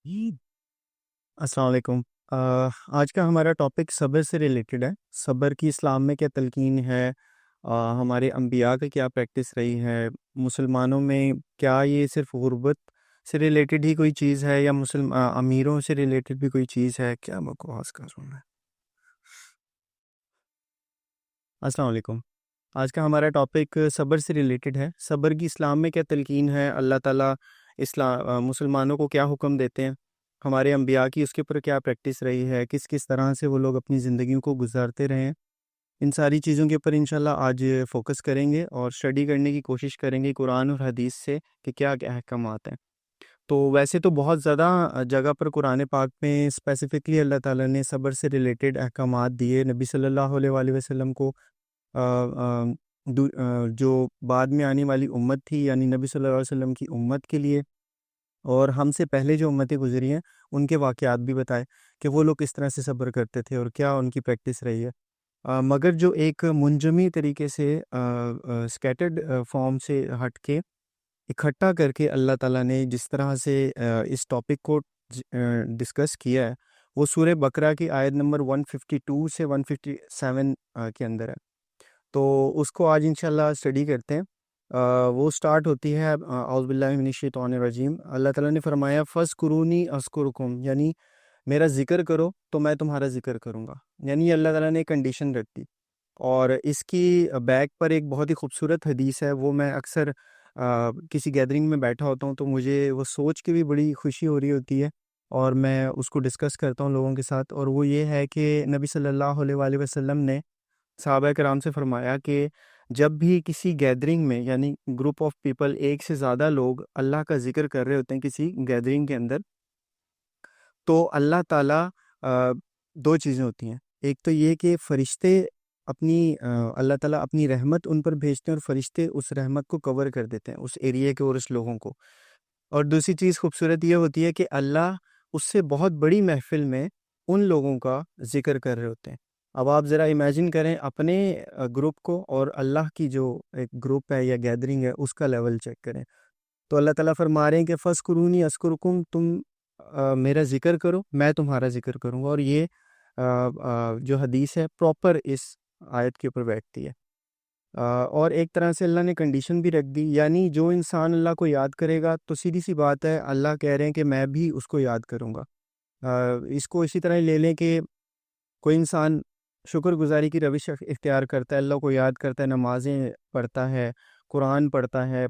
السلام علیکم۔ آج کا ہمارا ٹاپک صبر سے ریلیٹڈ ہے۔ صبر کی اسلام میں کیا تلقین ہے، ہمارے انبیاء کا کیا پریکٹس رہی ہے، مسلمانوں میں کیا یہ صرف غربت سے ریلیٹڈ ہی کوئی چیز ہے یا امیروں سے ریلیٹڈ بھی کوئی چیز ہے، کیا بکواس کر رہا ہوں میں۔ السلام علیکم۔ آج کا ہمارا ٹاپک صبر سے ریلیٹڈ ہے۔ صبر کی اسلام میں کیا تلقین ہے، اللہ تعالیٰ مسلمانوں کو کیا حکم دیتے ہیں، ہمارے انبیاء کی اس کے اوپر کیا پریکٹس رہی ہے، کس کس طرح سے وہ لوگ اپنی زندگیوں کو گزارتے رہے ہیں، ان ساری چیزوں کے اوپر انشاءاللہ آج فوکس کریں گے اور اسٹڈی کرنے کی کوشش کریں گے قرآن اور حدیث سے کہ کیا کیا احکامات ہیں۔ تو ویسے تو بہت زیادہ جگہ پر قرآن پاک میں اسپیسیفکلی اللہ تعالیٰ نے صبر سے ریلیٹڈ احکامات دیے نبی صلی اللہ علیہ وآلہ وسلم کو، جو بعد میں آنے والی امت تھی یعنی نبی صلی اللہ علیہ وسلم کی امت کے لیے، اور ہم سے پہلے جو امتیں گزری ہیں ان کے واقعات بھی بتائے کہ وہ لوگ کس طرح سے صبر کرتے تھے اور کیا ان کی پریکٹس رہی ہے۔ مگر جو ایک منجمی طریقے سے سکیٹرڈ فارم سے ہٹ کے اکٹھا کر کے اللہ تعالیٰ نے جس طرح سے اس ٹاپک کو ڈسکس کیا ہے، وہ سورہ بقرہ کی آیت نمبر 152 سے 157 کے اندر ہے۔ تو اس کو آج انشاءاللہ اسٹڈی کرتے ہیں۔ وہ سٹارٹ ہوتی ہے اعوذ باللہ من الشیطان الرجیم۔ اللہ تعالیٰ نے فرمایا فَاذْكُرُونِي أَذْكُرْكُمْ، یعنی میرا ذکر کرو تو میں تمہارا ذکر کروں گا۔ یعنی اللہ تعالیٰ نے ایک کنڈیشن رکھ دی، اور اس کی بیک پر ایک بہت ہی خوبصورت حدیث ہے۔ وہ میں اکثر کسی گیدرنگ میں بیٹھا ہوتا ہوں تو مجھے وہ سوچ کے بھی بڑی خوشی ہو رہی ہوتی ہے، اور میں اس کو ڈسکس کرتا ہوں لوگوں کے ساتھ، اور وہ یہ ہے کہ نبی صلی اللہ علیہ وآلہ وسلم نے صحابہ کرام سے فرمایا کہ جب بھی کسی گیدرنگ میں، یعنی گروپ آف پیپل، ایک سے زیادہ لوگ اللہ کا ذکر کر رہے ہوتے ہیں کسی گیدرنگ کے اندر، تو اللہ تعالیٰ دو چیزیں ہوتی ہیں۔ ایک تو یہ کہ فرشتے اللہ تعالیٰ اپنی رحمت ان پر بھیجتے ہیں، اور فرشتے اس رحمت کو کور کر دیتے ہیں اس ایریے کے اور اس لوگوں کو۔ اور دوسری چیز خوبصورت یہ ہوتی ہے کہ اللہ اس سے بہت بڑی محفل میں ان لوگوں کا ذکر کر رہے ہوتے ہیں۔ اب آپ ذرا امیجن کریں اپنے گروپ کو اور اللہ کی جو ایک گروپ ہے یا گیدرنگ ہے اس کا لیول چیک کریں۔ تو اللہ تعالیٰ فرما رہے ہیں کہ فَاذْكُرُونِي أَذْكُرْكُمْ، تم میرا ذکر کرو میں تمہارا ذکر کروں گا۔ اور یہ جو حدیث ہے پراپر اس آیت کے اوپر بیٹھتی ہے۔ اور ایک طرح سے اللہ نے کنڈیشن بھی رکھ دی، یعنی جو انسان اللہ کو یاد کرے گا تو سیدھی سی بات ہے اللہ کہہ رہے ہیں کہ میں بھی اس کو یاد کروں گا۔ اس کو اسی طرح ہی لے لیں کہ کوئی انسان شکر گزاری کی روش اختیار کرتا ہے، اللہ کو یاد کرتا ہے، نمازیں پڑھتا ہے، قرآن پڑھتا ہے،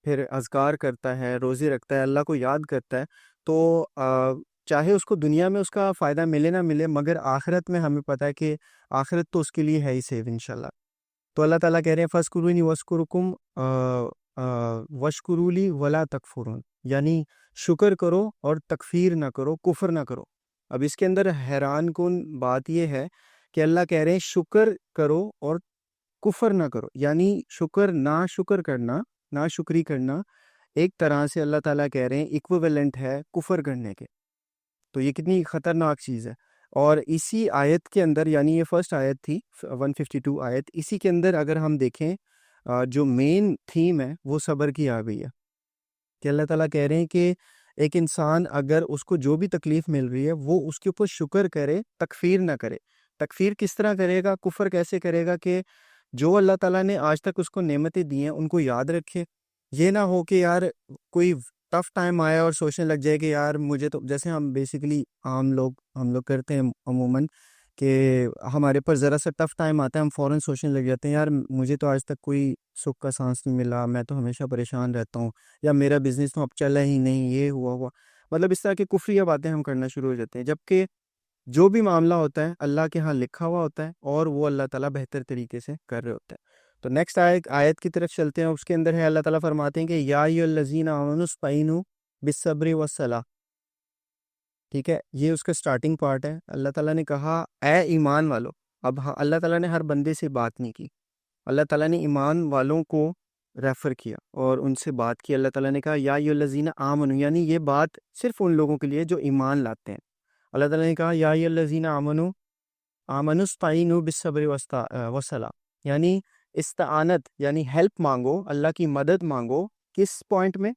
پھر اذکار کرتا ہے، روزے رکھتا ہے، اللہ کو یاد کرتا ہے، تو چاہے اس کو دنیا میں اس کا فائدہ ملے نہ ملے، مگر آخرت میں ہمیں پتہ ہے کہ آخرت تو اس کے لیے ہے ہی سیو انشاءاللہ۔ تو اللہ تعالیٰ کہہ رہے ہیں فَاذْكُرُونِي وَاذْكُرْكُمْ وَاشْكُرُوا لِي وَلَا تَكْفُرُونَ، یعنی شکر کرو اور تکفیر نہ کرو، کفر نہ کرو۔ اب اس کے اندر حیران کن بات یہ ہے کہ اللہ کہہ رہے ہیں شکر کرو اور کفر نہ کرو، یعنی نہ شکر کرنا، نہ شکری کرنا ایک طرح سے اللہ تعالیٰ کہہ رہے ہیں ایکویولنٹ ہے کفر کرنے کے۔ تو یہ کتنی خطرناک چیز ہے۔ اور اسی آیت کے اندر، یعنی یہ فرسٹ آیت تھی 152 آیت، اسی کے اندر اگر ہم دیکھیں جو مین تھیم ہے وہ صبر کی آ گئی ہے، کہ اللہ تعالیٰ کہہ رہے ہیں کہ ایک انسان اگر اس کو جو بھی تکلیف مل رہی ہے وہ اس کے اوپر شکر کرے، تکفیر نہ کرے۔ تکفیر کس طرح کرے گا، کفر کیسے کرے گا، کہ جو اللہ تعالیٰ نے آج تک اس کو نعمتیں دی ہیں ان کو یاد رکھے۔ یہ نہ ہو کہ یار کوئی ٹف ٹائم آیا اور سوچنے لگ جائے کہ یار مجھے تو، جیسے ہم بیسیکلی ہم لوگ کرتے ہیں عموماً، کہ ہمارے پر ذرا سا ٹف ٹائم آتا ہے ہم فوراً سوچنے لگ جاتے ہیں یار مجھے تو آج تک کوئی سکھ کا سانس نہیں ملا، میں تو ہمیشہ پریشان رہتا ہوں، یا میرا بزنس تو اب چلا ہی نہیں، یہ ہوا، مطلب اس طرح کی کفریہ باتیں ہم کرنا شروع ہو جاتے ہیں، جبکہ جو بھی معاملہ ہوتا ہے اللہ کے ہاں لکھا ہوا ہوتا ہے اور وہ اللہ تعالیٰ بہتر طریقے سے کر رہے ہوتے ہیں۔ تو نیکسٹ آیت کی طرف چلتے ہیں۔ اس کے اندر ہے اللہ تعالیٰ فرماتے ہیں کہ یا ایھا الذین آمنوا استعینوا بالصبر والصلاۃ، ٹھیک ہے، یہ اس کا سٹارٹنگ پارٹ ہے۔ اللہ تعالیٰ نے کہا اے ایمان والو، اب اللہ تعالیٰ نے ہر بندے سے بات نہیں کی، اللہ تعالیٰ نے ایمان والوں کو ریفر کیا اور ان سے بات کی۔ اللہ تعالیٰ نے کہا یا ایھا الذین آمنوا، یعنی یہ بات صرف ان لوگوں کے لیے جو ایمان لاتے ہیں۔ اللہ تعالیٰ نے کہا یا ایھا الذین آمنوا استعینوا بالصبر والصلاۃ، یعنی استعانت یعنی ہیلپ مانگو، اللہ کی مدد مانگو، کس پوائنٹ میں،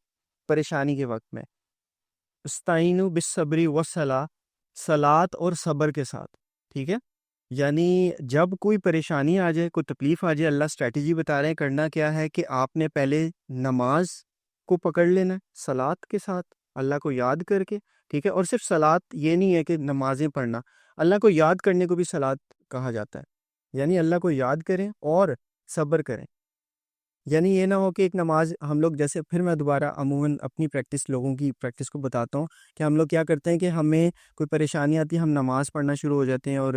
پریشانی کے وقت میں۔ استعینوا بالصبر والصلاۃ، صلات اور صبر کے ساتھ، ٹھیک ہے؟ یعنی جب کوئی پریشانی آ جائے، کوئی تکلیف آ جائے، اللہ اسٹریٹجی بتا رہے ہیں کرنا کیا ہے کہ آپ نے پہلے نماز کو پکڑ لینا ہے صلات کے ساتھ، اللہ کو یاد کر کے، ٹھیک ہے؟ اور صرف صلات یہ نہیں ہے کہ نمازیں پڑھنا، اللہ کو یاد کرنے کو بھی صلات کہا جاتا ہے، یعنی اللہ کو یاد کریں اور صبر کریں۔ یعنی یہ نہ ہو کہ ایک نماز ہم لوگ جیسے، پھر میں دوبارہ عموماً اپنی پریکٹس، لوگوں کی پریکٹس کو بتاتا ہوں کہ ہم لوگ کیا کرتے ہیں کہ ہمیں کوئی پریشانی آتی ہے، ہم نماز پڑھنا شروع ہو جاتے ہیں اور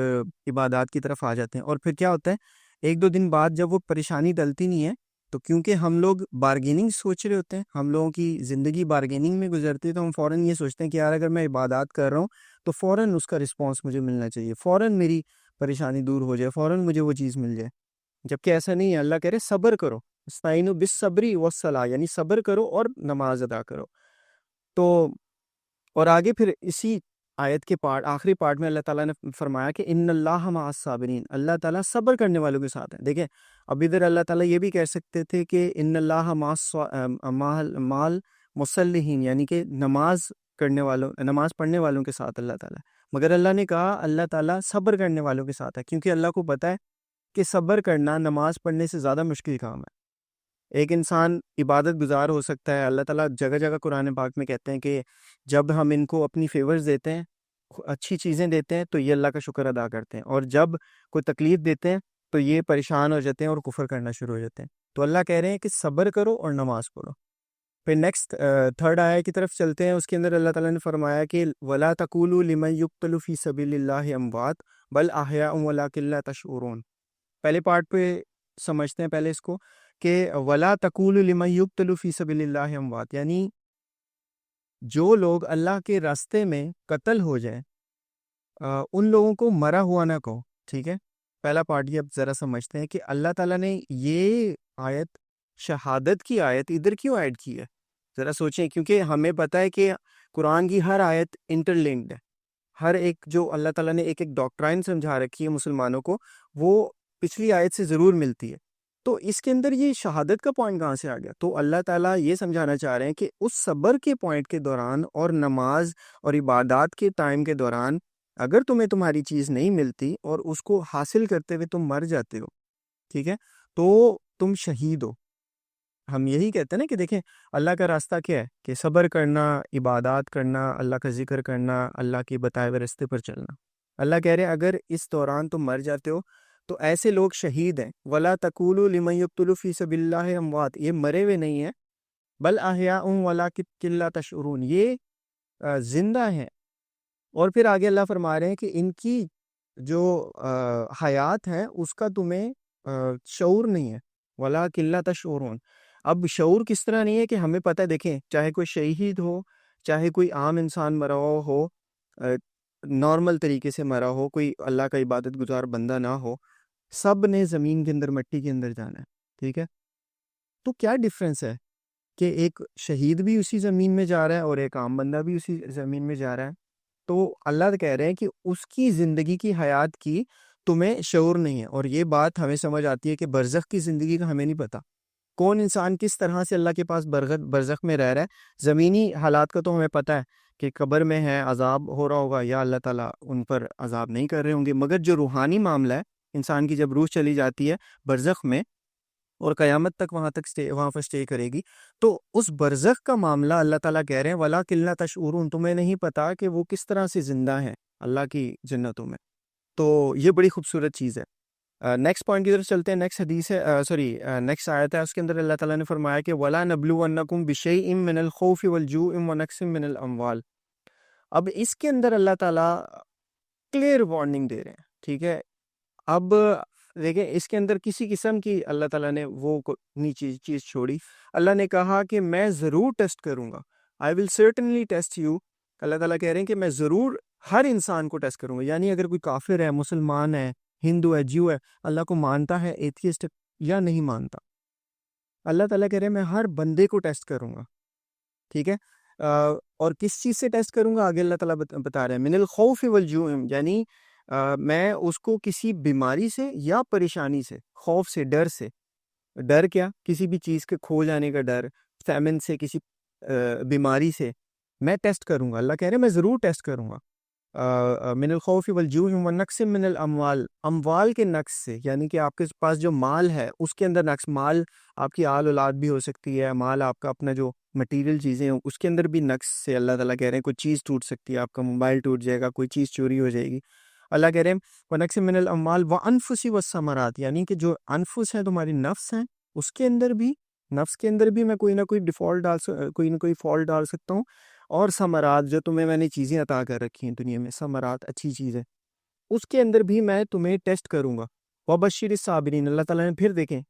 عبادات کی طرف آ جاتے ہیں، اور پھر کیا ہوتا ہے ایک دو دن بعد جب وہ پریشانی ٹلتی نہیں ہے، تو کیونکہ ہم لوگ بارگیننگ سوچ رہے ہوتے ہیں، ہم لوگوں کی زندگی بارگیننگ میں گزرتی ہے، تو ہم فوراً یہ سوچتے ہیں کہ یار اگر میں عبادات کر رہا ہوں تو فوراً اس کا رسپانس مجھے ملنا چاہیے، فوراً میری پریشانی دور ہو جائے، فوراً مجھے وہ چیز مل جائے، جبکہ ایسا نہیں ہے۔ اللہ کہہ رہے صبر کرو، استعینوا بالصبر والصلاۃ، یعنی صبر کرو اور نماز ادا کرو۔ تو اور آگے پھر اسی آیت کے آخری پارٹ میں اللہ تعالیٰ نے فرمایا کہ ان اللہ مع الصابرین، اللہ تعالیٰ صبر کرنے والوں کے ساتھ ہے۔ دیکھیں اب ادھر اللہ تعالیٰ یہ بھی کہہ سکتے تھے کہ ان اللہ مع المصلحین، یعنی کہ نماز پڑھنے والوں کے ساتھ اللہ تعالیٰ، مگر اللہ نے کہا اللہ تعالیٰ صبر کرنے والوں کے ساتھ ہے، کیونکہ اللہ کو پتہ ہے کہ صبر کرنا نماز پڑھنے سے زیادہ مشکل کام ہے۔ ایک انسان عبادت گزار ہو سکتا ہے، اللہ تعالیٰ جگہ جگہ قرآن پاک میں کہتے ہیں کہ جب ہم ان کو اپنی فیورز دیتے ہیں، اچھی چیزیں دیتے ہیں، تو یہ اللہ کا شکر ادا کرتے ہیں، اور جب کوئی تکلیف دیتے ہیں تو یہ پریشان ہو جاتے ہیں اور کفر کرنا شروع ہو جاتے ہیں۔ تو اللہ کہہ رہے ہیں کہ صبر کرو اور نماز پڑھو۔ پھر نیکسٹ تھرڈ آیا کی طرف چلتے ہیں، اس کے اندر اللہ تعالیٰ نے فرمایا کہ وَلَا تَقُولُوا لِمَن يُقْتَلُ فِي سَبِيلِ اللَّهِ أَمْوَاتٌ بَلْ أَحْيَاءٌ وَلَٰكِن لَا تَشْعُرُونَ۔ پہلے پارٹ پہ سمجھتے ہیں پہلے اس کو کہ وَلَا تَقُولُوا لِمَن يُقْتَلُ فِي سَبِيلِ اللَّهِ أَمْوَاتٌ، یعنی جو لوگ اللہ کے راستے میں قتل ہو جائیں ان لوگوں کو مرا ہوا نہ کہو، ٹھیک ہے؟ پہلا پارٹ یہ اب ذرا سمجھتے ہیں کہ اللہ تعالیٰ نے یہ آیت، شہادت کی آیت ادھر کیوں ایڈ کی ہے، ذرا سوچیں، کیونکہ ہمیں پتہ ہے کہ قرآن کی ہر آیت انٹرلنکڈ ہے، ہر ایک جو اللہ تعالیٰ نے ایک ڈاکٹرائن سمجھا رکھی ہے مسلمانوں کو، وہ پچھلی آیت سے ضرور ملتی ہے۔ تو اس کے اندر یہ شہادت کا پوائنٹ کہاں سے آ گیا؟ تو اللہ تعالیٰ یہ سمجھانا چاہ رہے ہیں کہ اس صبر کے پوائنٹ کے دوران اور نماز اور عبادات کے ٹائم کے دوران اگر تمہیں تمہاری چیز نہیں ملتی اور اس کو حاصل کرتے ہوئے تم مر جاتے ہو، ٹھیک ہے، تو تم شہید ہو۔ ہم یہی کہتے ہیں نا کہ دیکھیں اللہ کا راستہ کیا ہے کہ صبر کرنا، عبادات کرنا، اللہ کا ذکر کرنا، اللہ کے بتائے ہوئے راستے پر چلنا۔ اللہ کہہ رہے ہیں اگر اس دوران تم مر جاتے ہو تو ایسے لوگ شہید ہیں۔ وَلَا تَقُولُوا لِمَن يُقْتَلُ فِي سَبِيلِ اللَّهِ أَمْوَاتٌ، یہ مرے ہوئے نہیں ہیں، بل أَحْيَاءٌ وَلَٰكِن لَا تَشْعُرُونَ، یہ زندہ ہیں۔ اور پھر آگے اللہ فرما رہے ہیں کہ ان کی جو حیات ہے اس کا تمہیں شعور نہیں ہے، وَلَٰكِن لَا تَشْعُرُونَ۔ اب شعور کس طرح نہیں ہے کہ ہمیں پتہ ہے، دیکھیں چاہے کوئی شہید ہو، چاہے کوئی عام انسان مرا ہو، نارمل طریقے سے مرا ہو، کوئی اللہ کا عبادت گزار بندہ نہ ہو، سب نے زمین کے اندر، مٹی کے اندر جانا ہے، ٹھیک ہے؟ تو کیا ڈیفرنس ہے کہ ایک شہید بھی اسی زمین میں جا رہا ہے اور ایک عام بندہ بھی اسی زمین میں جا رہا ہے؟ تو اللہ کہہ رہے ہیں کہ اس کی زندگی کی، حیات کی تمہیں شعور نہیں ہے۔ اور یہ بات ہمیں سمجھ آتی ہے کہ برزخ کی زندگی کا ہمیں نہیں پتہ، کون انسان کس طرح سے اللہ کے پاس برزخ میں رہ رہا ہے۔ زمینی حالات کا تو ہمیں پتہ ہے کہ قبر میں ہے، عذاب ہو رہا ہوگا، یا اللہ تعالیٰ ان پر عذاب نہیں کر رہے ہوں گے، مگر جو روحانی معاملہ ہے، انسان کی جب روح چلی جاتی ہے برزخ میں اور قیامت تک وہاں پر سٹے کرے گی، تو اس برزخ کا معاملہ اللہ تعالیٰ کہہ رہے ہیں وَلَٰكِن لَا تَشْعُرُونَ، تمہیں نہیں پتا کہ وہ کس طرح سے زندہ ہیں اللہ کی جنتوں میں۔ تو یہ بڑی خوبصورت چیز ہے۔ نیکسٹ پوائنٹ کی طرف چلتے ہیں۔ نیکسٹ حدیث ہے، نیکسٹ آیت ہے، اس کے اندر اللہ تعالیٰ نے فرمایا کہ وَلَا نَبْلُوَنَّكُمْ بِشَيْءٍ مِّنَ الْخَوْفِ وَالْجُوعِ وَنَقْصٍ مِّنَ الْأَمْوَالِ۔ اب اس کے اندر اللہ تعالیٰ کلیئر وارننگ دے رہے ہیں، ٹھیک ہے؟ اب دیکھیں اس کے اندر کسی قسم کی اللہ تعالیٰ نے وہ چیز چھوڑی۔ اللہ نے کہا کہ میں ضرور ٹیسٹ کروں گا، I will certainly test you۔ اللہ تعالیٰ کہہ رہے ہیں کہ میں ضرور ہر انسان کو ٹیسٹ کروں گا، یعنی اگر کوئی کافر ہے، مسلمان ہے، ہندو ہے، جیو ہے، اللہ کو مانتا ہے، ایتھیسٹ یا نہیں مانتا، اللہ تعالیٰ کہہ رہے ہیں میں ہر بندے کو ٹیسٹ کروں گا، ٹھیک ہے؟ اور کس چیز سے ٹیسٹ کروں گا؟ آگے اللہ تعالیٰ بتا رہے ہیں من الخوف والجوع، یعنی میں اس کو کسی بیماری سے یا پریشانی سے، خوف سے، ڈر سے۔ ڈر کیا؟ کسی بھی چیز کے کھو جانے کا ڈر، فیمن سے، کسی بیماری سے، میں ٹیسٹ کروں گا، اللہ کہہ رہے ہیں میں ضرور ٹیسٹ کروں گا. من الخوف والجوع والنقص من الاموال، اموال کے نقص سے، یعنی کہ آپ کے پاس جو مال ہے اس کے اندر نقص. مال آپ کی آل اولاد بھی ہو سکتی ہے، مال آپ کا اپنا جو مٹیریل چیزیں ہیں اس کے اندر بھی نقص سے اللہ تعالیٰ کہہ رہے ہیں کوئی چیز ٹوٹ سکتی ہے، آپ کا موبائل ٹوٹ جائے گا، کوئی چیز چوری ہو جائے گی. اللہ کہہ رہے ہیں وَنَقْصٍ مِّنَ الْأَمْوَالِ وَأَنفُسِ وَالثَّمَرَاتِ، یعنی کہ جو انفس ہیں تمہاری نفس ہیں اس کے اندر بھی، نفس کے اندر بھی میں کوئی نہ کوئی ڈیفالٹ کوئی نہ کوئی فالٹ ڈال سکتا ہوں. اور ثمرات، جو تمہیں میں نے چیزیں عطا کر رکھی ہیں دنیا میں، ثمرات اچھی چیزیں، اس کے اندر بھی میں تمہیں ٹیسٹ کروں گا. وَبَشِّرِ الصَّابِرِينَ، اللہ تعالیٰ نے پھر دیکھیں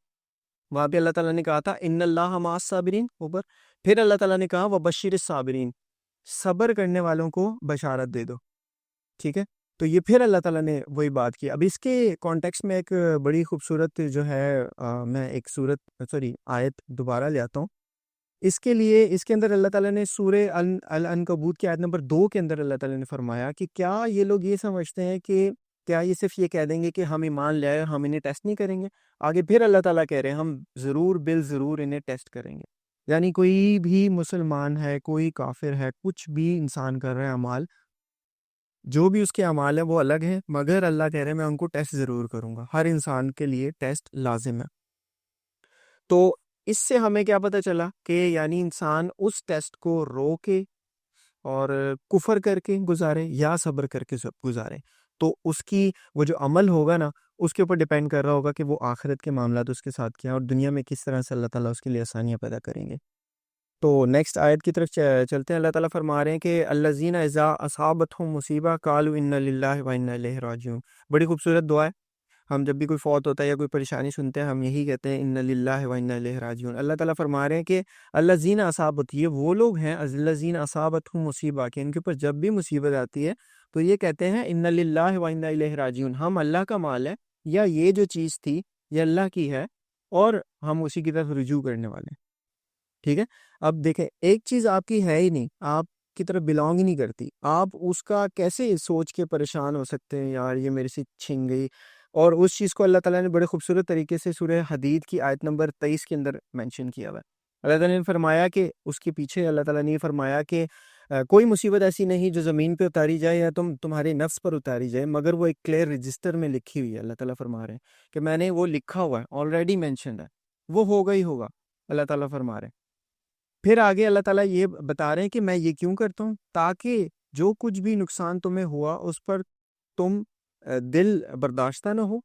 وہاں پہ اللہ تعالیٰ نے کہا تھا ان اللہ مع الصابرین اوپر، پھر اللہ تعالیٰ نے کہا وَبَشِّرِ الصَّابِرِينَ، صبر کرنے والوں کو بشارت دے دو. ٹھیک ہے، تو یہ پھر اللہ تعالیٰ نے وہی بات کی. اب اس کے کانٹیکس میں ایک بڑی خوبصورت جو ہے میں ایک آیت دوبارہ لے آتا ہوں. اس کے لیے، اس کے اندر اللہ تعالیٰ نے سورہ العنکبوت کی آیت نمبر 2 کے اندر اللہ تعالیٰ نے فرمایا کہ کیا یہ لوگ یہ سمجھتے ہیں کہ کیا یہ صرف یہ کہہ دیں گے کہ ہم ایمان لے آئے اور ہم انہیں ٹیسٹ نہیں کریں گے. آگے پھر اللہ تعالیٰ کہہ رہے ہیں ہم ضرور بالضرور انہیں ٹیسٹ کریں گے. یعنی کوئی بھی مسلمان ہے، کوئی کافر ہے، کچھ بھی انسان کر رہا ہے اعمال، جو بھی اس کے اعمال ہیں وہ الگ ہیں، مگر اللہ کہہ رہے ہیں میں ان کو ٹیسٹ ضرور کروں گا. ہر انسان کے لیے ٹیسٹ لازم ہے. تو اس سے ہمیں کیا پتہ چلا کہ یعنی انسان اس ٹیسٹ کو رو کے اور کفر کر کے گزارے یا صبر کر کے گزارے، تو اس کی وہ جو عمل ہوگا نا اس کے اوپر ڈیپینڈ کر رہا ہوگا کہ وہ آخرت کے معاملات اس کے ساتھ کیا اور دنیا میں کس طرح سے اللہ تعالیٰ اس کے لیے آسانیاں پیدا کریں گے. تو نیکسٹ آیت کی طرف چلتے ہیں. اللہ تعالیٰ فرما رہے ہیں کہ الذین اذا اصابتہم مصیبہ قالوا انا للہ و انا الیہ راجعون. بڑی خوبصورت دعا ہے. ہم جب بھی کوئی فوت ہوتا ہے یا کوئی پریشانی سنتے ہیں ہم یہی کہتے ہیں انا للہ و انا الیہ راجعون. اللہ تعالیٰ فرما رہے ہیں کہ الذین اصابت، یہ وہ لوگ ہیں الذین اصابتہم مصیبہ، کہ ان کے اوپر جب بھی مصیبت آتی ہے تو یہ کہتے ہیں انا للہ و انا الیہ راجعون، ہم اللہ کا مال ہے یا یہ جو چیز تھی یہ اللہ کی ہے اور ہم اسی کی طرف رجوع کرنے والے ہیں. ٹھیک ہے، اب دیکھیں ایک چیز آپ کی ہے ہی نہیں، آپ کی طرف بلانگ ہی نہیں کرتی، آپ اس کا کیسے سوچ کے پریشان ہو سکتے ہیں یار یہ میرے سے چھن گئی. اور اس چیز کو اللہ تعالیٰ نے بڑے خوبصورت طریقے سے سورہ حدید کی آیت نمبر 23 کے اندر مینشن کیا ہوا ہے. اللہ تعالیٰ نے فرمایا کہ اس کے پیچھے اللہ تعالیٰ نے فرمایا کہ کوئی مصیبت ایسی نہیں جو زمین پہ اتاری جائے یا تمہارے نفس پر اتاری جائے، مگر وہ ایک کلیئر رجسٹر میں لکھی ہوئی ہے. اللہ تعالیٰ فرما رہے ہیں کہ میں نے وہ لکھا ہوا ہے، آلریڈی مینشنڈ ہے، وہ ہوگا ہی ہوگا. اللہ تعالیٰ فرما رہے ہیں. پھر آگے اللہ تعالیٰ یہ بتا رہے ہیں کہ میں یہ کیوں کرتا ہوں، تاکہ جو کچھ بھی نقصان تمہیں ہوا اس پر تم دل برداشتہ نہ ہو.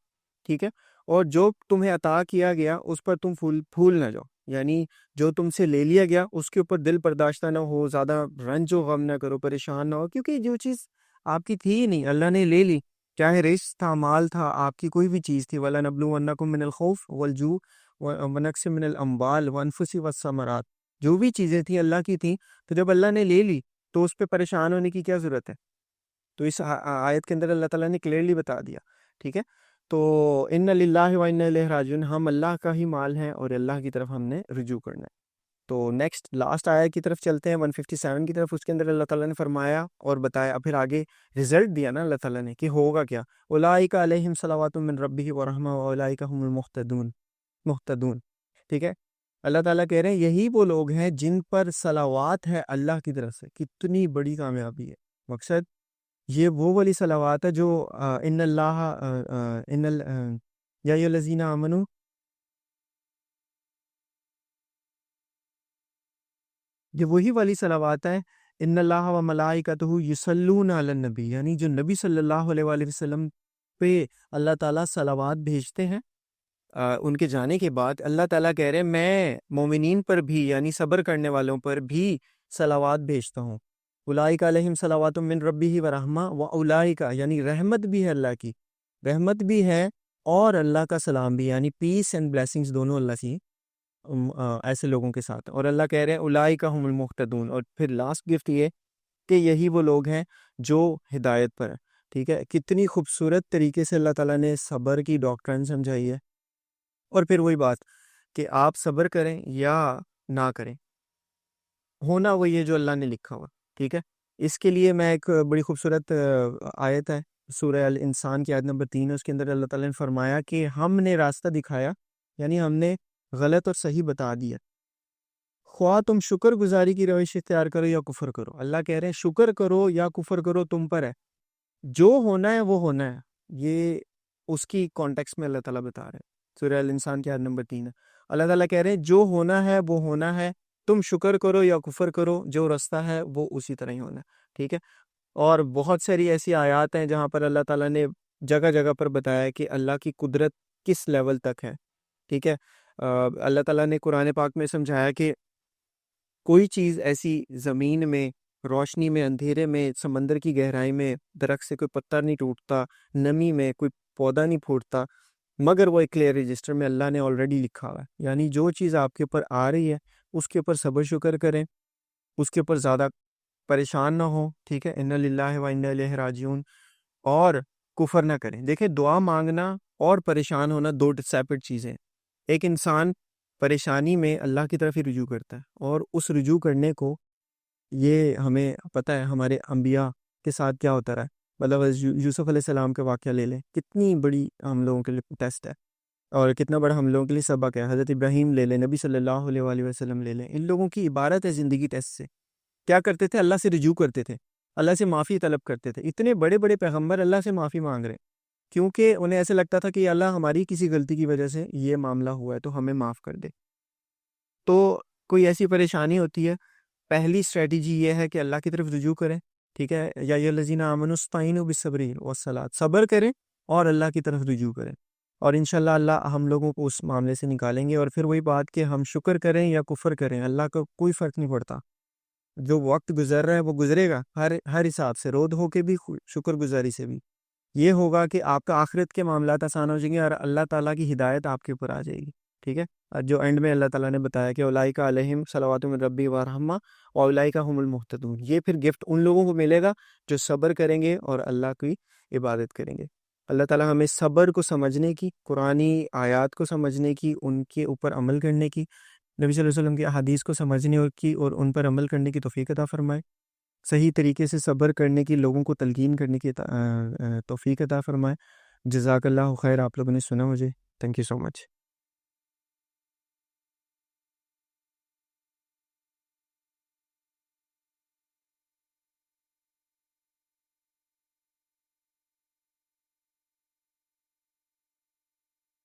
ٹھیک ہے، اور جو تمہیں عطا کیا گیا اس پر تم پھول نہ جاؤ، یعنی جو تم سے لے لیا گیا اس کے اوپر دل برداشتہ نہ ہو، زیادہ رنج و غم نہ کرو، پریشان نہ ہو، کیونکہ جو چیز آپ کی تھی ہی نہیں اللہ نے لے لی. چاہے رزق تھا، مال تھا، آپ کی کوئی بھی چیز تھی. وَلَنَبْلُوَنَّكُم مِّنَ الْخَوْفِ وَالْجُوعِ وَنَقْصٍ مِّنَ الْأَمْوَالِ وَأَنفُسِ وَالثَّمَرَاتِ، جو بھی چیزیں تھیں اللہ کی تھیں، تو جب اللہ نے لے لی تو اس پہ پریشان ہونے کی کیا ضرورت ہے. تو اس آیت کے اندر اللہ تعالیٰ نے کلیئرلی بتا دیا. ٹھیک ہے، تو ان للہ و انا الیہ راجعون، ہم اللہ کا ہی مال ہیں اور اللہ کی طرف ہم نے رجوع کرنا ہے. تو نیکسٹ لاسٹ آیت کی طرف چلتے ہیں 157 کی طرف. اس کے اندر اللہ تعالیٰ نے فرمایا اور بتایا، پھر آگے رزلٹ دیا نا اللہ تعالیٰ نے کہ ہوگا کیا. اولئک علیہم صلوات من ربہ ورحمہ واولئک هم المہتدون. ٹھیک ہے، اللہ تعالیٰ کہہ رہے ہیں یہی وہ لوگ ہیں جن پر صلوات ہے اللہ کی طرف سے. کتنی بڑی کامیابی ہے. مقصد یہ وہ والی صلوات ہے جو ان اللہ یا ایھا الذین آمنوا، یہ وہی والی صلوات ہے ان اللہ و ملائکتہ یصلون علی النبی، یعنی جو نبی صلی اللہ علیہ وآلہ وسلم پہ اللہ تعالیٰ صلوات بھیجتے ہیں. ان کے جانے کے بعد اللہ تعالیٰ کہہ رہے ہیں میں مومنین پر بھی، یعنی صبر کرنے والوں پر بھی صلوات بھیجتا ہوں. اولئک علیہم صلوات من ربہ ورحمہ واولئک، یعنی رحمت بھی ہے اللہ کی، رحمت بھی ہے اور اللہ کا سلام بھی، یعنی پیس اینڈ بلیسنگز دونوں اللہ کی ایسے لوگوں کے ساتھ. اور اللہ کہہ رہے ہیں اولئک هم المہتدون. اور پھر لاسٹ گفٹ یہ کہ یہی وہ لوگ ہیں جو ہدایت پر ہیں. ٹھیک ہے، کتنی خوبصورت طریقے سے اللہ تعالیٰ نے صبر کی ڈاکٹرن سمجھائی ہے. اور پھر وہی بات کہ آپ صبر کریں یا نہ کریں، ہونا وہی ہے جو اللہ نے لکھا ہوا. ٹھیک ہے، اس کے لیے میں ایک بڑی خوبصورت آیت ہے سورہ الانسان کی آیت نمبر 3، اس کے اندر اللہ تعالیٰ نے فرمایا کہ ہم نے راستہ دکھایا، یعنی ہم نے غلط اور صحیح بتا دیا. خواہ تم شکر گزاری کی روش اختیار کرو یا کفر کرو. اللہ کہہ رہے ہیں شکر کرو یا کفر کرو تم پر ہے، جو ہونا ہے وہ ہونا ہے. یہ اس کی کانٹیکس میں اللہ تعالیٰ بتا رہے ہیں. سورہ الانسان کی آیت نمبر 3 ہے. اللہ تعالیٰ کہہ رہے ہیں جو ہونا ہے وہ ہونا ہے، تم شکر کرو یا کفر کرو، جو رستہ ہے وہ اسی طرح ہی ہونا ہے. ٹھیک ہے. اور بہت ساری ایسی آیات ہیں جہاں پر اللہ تعالیٰ نے جگہ جگہ پر بتایا ہے کہ اللہ کی قدرت کس لیول تک ہے. ٹھیک ہے. اللہ تعالیٰ نے قرآن پاک میں سمجھایا کہ کوئی چیز ایسی زمین میں، روشنی میں، اندھیرے میں، سمندر کی گہرائی میں، درخت سے کوئی پتہ نہیں ٹوٹتا، نمی میں کوئی پودا نہیں پھوٹتا، مگر وہ ایک کلیئر رجسٹر میں اللہ نے آلریڈی لکھا ہوا ہے. یعنی جو چیز آپ کے اوپر آ رہی ہے اس کے اوپر صبر شکر کریں، اس کے اوپر زیادہ پریشان نہ ہو. ٹھیک ہے. انا للہ و انا الیہ راجعون. اور کفر نہ کریں. دیکھیں دعا مانگنا اور پریشان ہونا دو سیپریٹ چیزیں. ایک انسان پریشانی میں اللہ کی طرف ہی رجوع کرتا ہے، اور اس رجوع کرنے کو یہ ہمیں پتہ ہے ہمارے انبیاء کے ساتھ کیا ہوتا رہا ہے. مطلب یوسف علیہ السلام کے واقعہ لے لیں، کتنی بڑی ہم لوگوں کے لیے ٹیسٹ ہے اور کتنا بڑا ہم لوگوں کے لیے سبق ہے. حضرت ابراہیم لے لیں، نبی صلی اللہ علیہ وآلہ وسلم لے لیں. ان لوگوں کی عبارت ہے زندگی ٹیسٹ سے. کیا کرتے تھے؟ اللہ سے رجوع کرتے تھے، اللہ سے معافی طلب کرتے تھے. اتنے بڑے بڑے پیغمبر اللہ سے معافی مانگ رہے ہیں کیونکہ انہیں ایسے لگتا تھا کہ اللہ ہماری کسی غلطی کی وجہ سے یہ معاملہ ہوا ہے تو ہمیں معاف کر دے. تو کوئی ایسی پریشانی ہوتی ہے، پہلی اسٹریٹجی یہ ہے کہ اللہ کی طرف رجوع کریں. ٹھیک ہے. یا الذین آمنوا استعینوا بالصبر والصلاۃ، صبر کریں اور اللہ کی طرف رجوع کریں، اور انشاءاللہ اللہ ہم لوگوں کو اس معاملے سے نکالیں گے. اور پھر وہی بات کہ ہم شکر کریں یا کفر کریں، اللہ کو کوئی فرق نہیں پڑتا. جو وقت گزر رہا ہے وہ گزرے گا، ہر حساب سے، رود ہو کے بھی، شکر گزاری سے بھی. یہ ہوگا کہ آپ کا آخرت کے معاملات آسان ہو جائیں گے اور اللہ تعالیٰ کی ہدایت آپ کے اوپر آ جائے گی. ٹھیک ہے. جو اینڈ میں اللہ تعالیٰ نے بتایا کہ اولئک علیہم صلوات من ربی و رحمہ واولئک هم المہتدون. یہ پھر گفٹ ان لوگوں کو ملے گا جو صبر کریں گے اور اللہ کی عبادت کریں گے. اللہ تعالیٰ ہمیں صبر کو سمجھنے کی، قرآنی آیات کو سمجھنے کی، ان کے اوپر عمل کرنے کی، نبی صلی اللہ علیہ وسلم کی احادیث کو سمجھنے کی اور ان پر عمل کرنے کی توفیق عطا فرمائے. صحیح طریقے سے صبر کرنے کی، لوگوں کو تلقین کرنے کی توفیق عطا فرمائے. جزاک اللہ خیر. آپ لوگوں نے سنا مجھے. Thank you so much.